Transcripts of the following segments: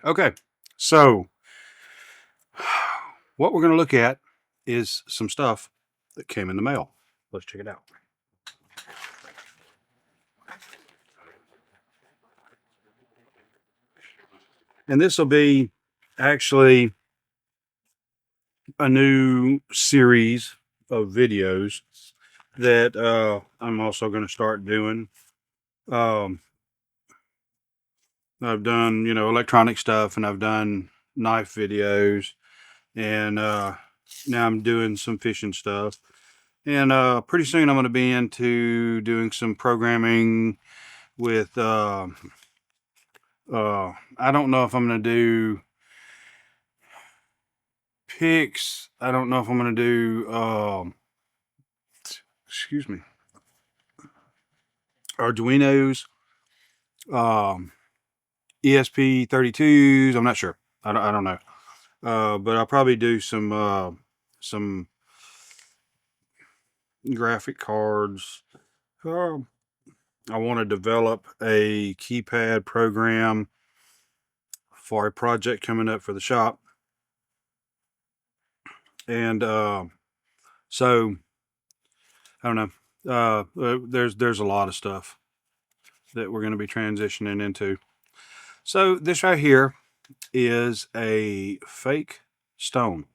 Okay, so what we're going to look at is some stuff that came in the mail. Let's check it out. And this will be actually a new series of videos that I'm also going to start doing. I've done, electronic stuff, and I've done knife videos, and now I'm doing some fishing stuff. And pretty soon I'm going to be into doing some programming with, I don't know if I'm going to do pics. I don't know if I'm going to do, excuse me, Arduinos, ESP32s. I'm not sure. I don't know. But I'll probably do some graphic cards. I want to develop a keypad program for a project coming up for the shop. And so I don't know. There's a lot of stuff that we're going to be transitioning into. So this right here is a fake stone.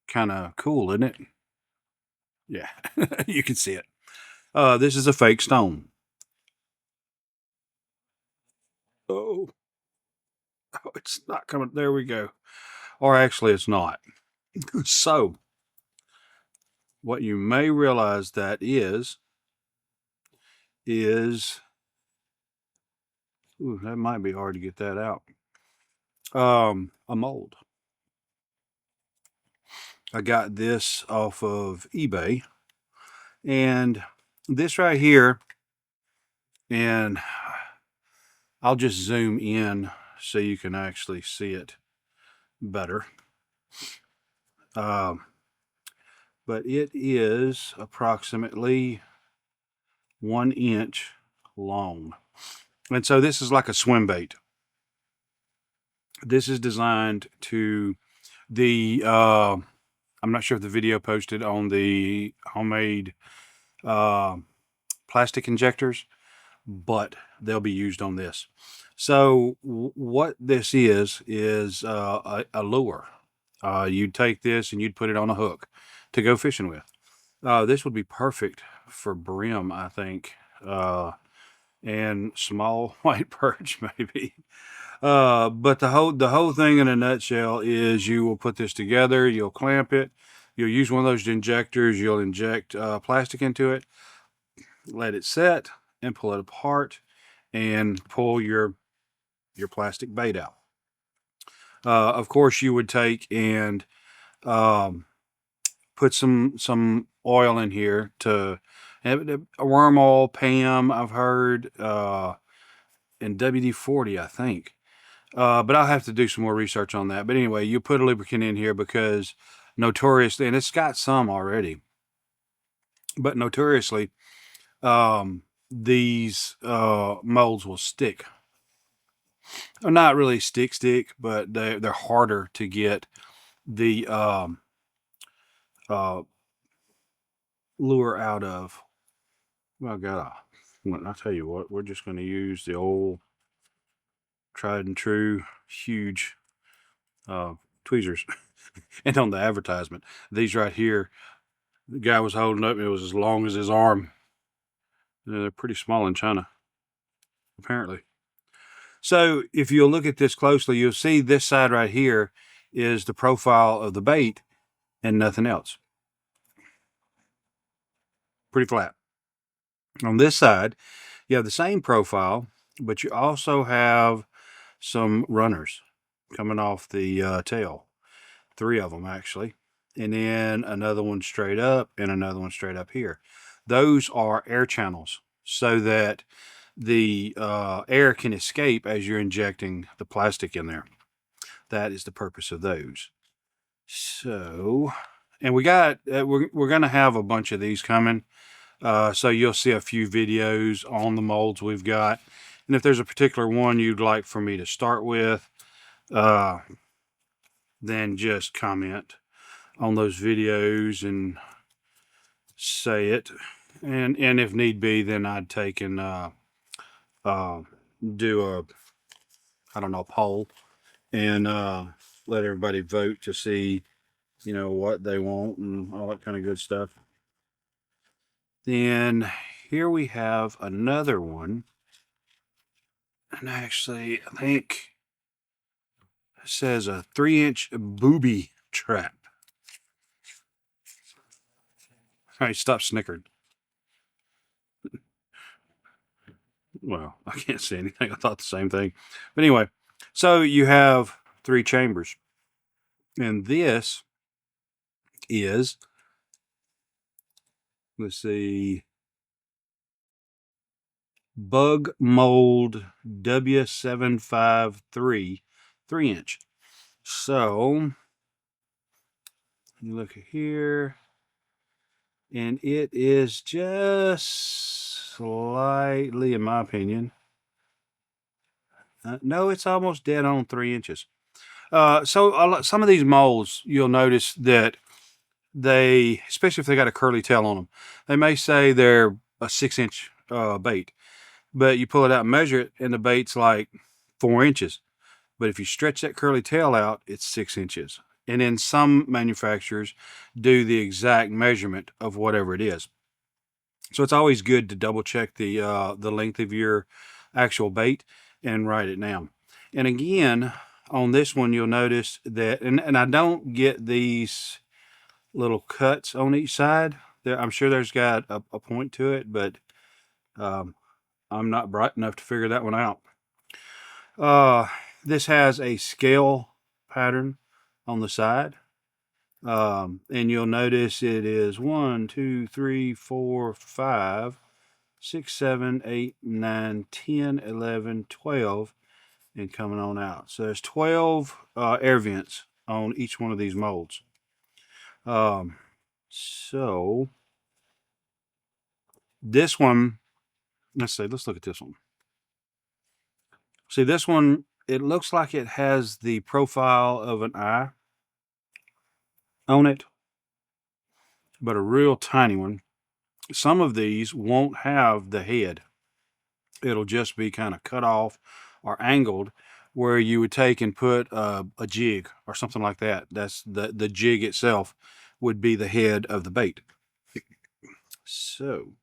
Kind of cool, isn't it? Yeah, you can see it. This is a fake stone. Oh, it's not coming. There we go. Or actually, it's not. So, what you may realize that is ooh, that might be hard to get that out. A mold. I got this off of eBay, and this right here, and I'll just zoom in so you can actually see it better. But it is approximately 1 inch long. And so this is like a swim bait. This is designed to I'm not sure if the video posted on the homemade plastic injectors, but they'll be used on this. So what this is a lure. You'd take this and you'd put it on a hook to go fishing with. This would be perfect for brim, I think, and small white perch maybe. But the whole thing in a nutshell is you will put this together, you'll clamp it, you'll use one of those injectors, you'll inject plastic into it, let it set, and pull it apart, and pull your plastic bait out. Of course, you would take and put some oil in here to a worm oil, Pam, I've heard, and WD-40, I think. But I'll have to do some more research on that. But anyway, you put a lubricant in here because notoriously, and it's got some already, but notoriously, these molds will stick. They're not really stick, but they're harder to get the lure out of. Well, I'll tell you what, we're just going to use the old tried and true huge tweezers. And on the advertisement, these right here, the guy was holding up, it was as long as his arm. They're pretty small in China, apparently. So if you'll look at this closely, you'll see this side right here is the profile of the bait and nothing else. Pretty flat. On this side, you have the same profile, but you also have some runners coming off the tail. 3 of them, actually. And then another one straight up and another one straight up here. Those are air channels so that the air can escape as you're injecting the plastic in there. That is the purpose of those. So, and we got, we're going to have a bunch of these coming. So you'll see a few videos on the molds we've got. And if there's a particular one you'd like for me to start with, then just comment on those videos and say it. And if need be, then I'd take and do a, I don't know, poll, and let everybody vote to see, you know, what they want and all that kind of good stuff. Then here we have another one. And actually, I think it says a 3-inch booby trap. All right, stop snickering. Well, I can't see anything. I thought the same thing. But anyway, so you have 3 chambers. And this is, let's see, BUGMOLD W753 3-inch. So you look at here, and it is just slightly, in my opinion, no, it's almost dead on 3 inches. So some of these molds, you'll notice that they, especially if they got a curly tail on them, they may say they're a 6-inch bait, but you pull it out and measure it, and the bait's like 4 inches. But if you stretch that curly tail out, it's 6 inches. And then some manufacturers do the exact measurement of whatever it is. So it's always good to double check the length of your actual bait and write it down. And again, on this one, you'll notice that, and I don't get these little cuts on each side. I'm sure there's got a point to it, but I'm not bright enough to figure that one out. This has a scale pattern on the side. And you'll notice it is 1, 2, 3, 4, 5, 6, 7, 8, 9, 10, 11, 12, and coming on out. So there's 12 air vents on each one of these molds. So this one, let's look at this one. See, this one, it looks like it has the profile of an eye on it, but a real tiny one. Some of these won't have the head. It'll just be kind of cut off or angled, where you would take and put a jig or something like that. That's the jig itself would be the head of the bait. So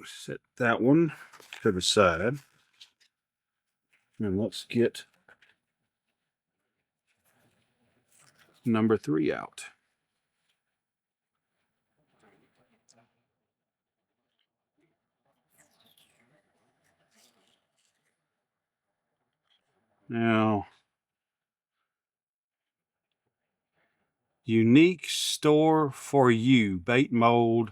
set that one to the side, and let's get number 3 out. Now, unique store for you bait mold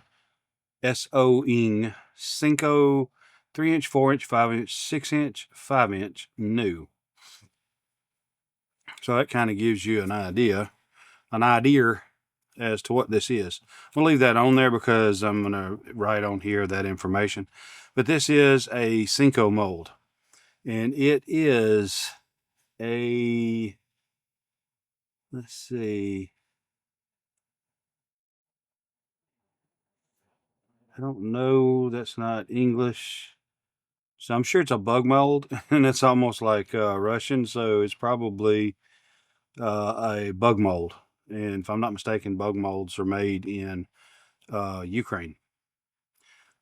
SOing SENKO 3-inch, 4-inch, 5-inch, 6-inch, 5-inch new. So that kind of gives you an idea as to what this is. I'll leave that on there because I'm going to write on here that information. But this is a SENKO mold, and it is a, let's see, I don't know, that's not English. So I'm sure it's a bug mold, and it's almost like Russian, so it's probably a bug mold. And if I'm not mistaken, bug molds are made in Ukraine.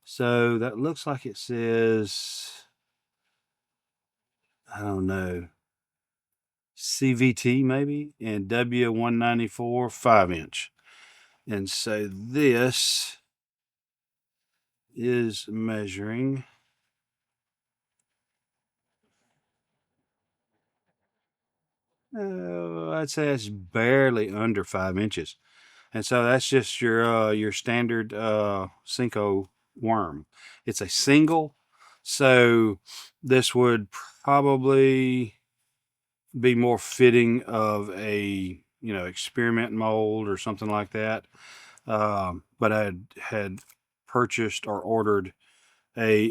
So that looks like it says, I don't know, CVT maybe, and W194 5-inch. And so this is measuring, I'd say it's barely under 5 inches. And so that's just your standard SENKO worm. It's a single, so this would probably be more fitting of a, you know, experiment mold or something like that. But I had purchased or ordered a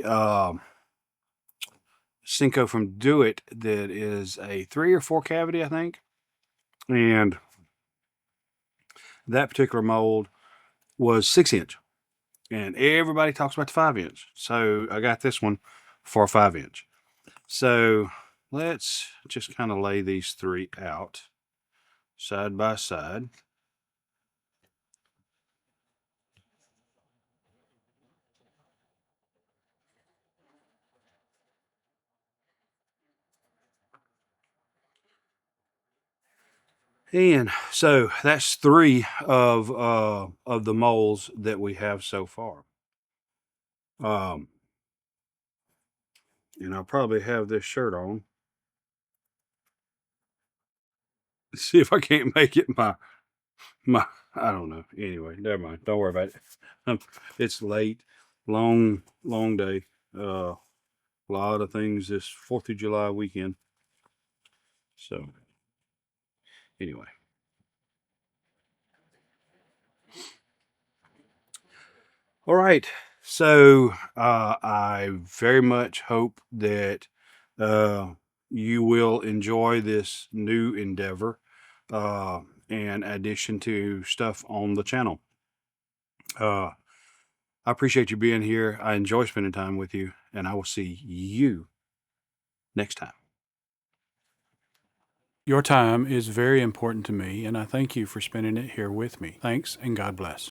SENKO from Do It that is a 3 or 4 cavity, I think. And that particular mold was 6-inch. And everybody talks about the 5-inch. So I got this one for a 5-inch. So let's just kind of lay these three out side by side. And so that's 3 of the molds that we have so far. And I'll probably have this shirt on. See if I can't make it my I don't know. Anyway, never mind. Don't worry about it. It's late, long day. A lot of things this 4th of July weekend. So anyway. All right. So I very much hope that you will enjoy this new endeavor in addition to stuff on the channel. I appreciate you being here. I enjoy spending time with you, and I will see you next time. Your time is very important to me, and I thank you for spending it here with me. Thanks, and God bless.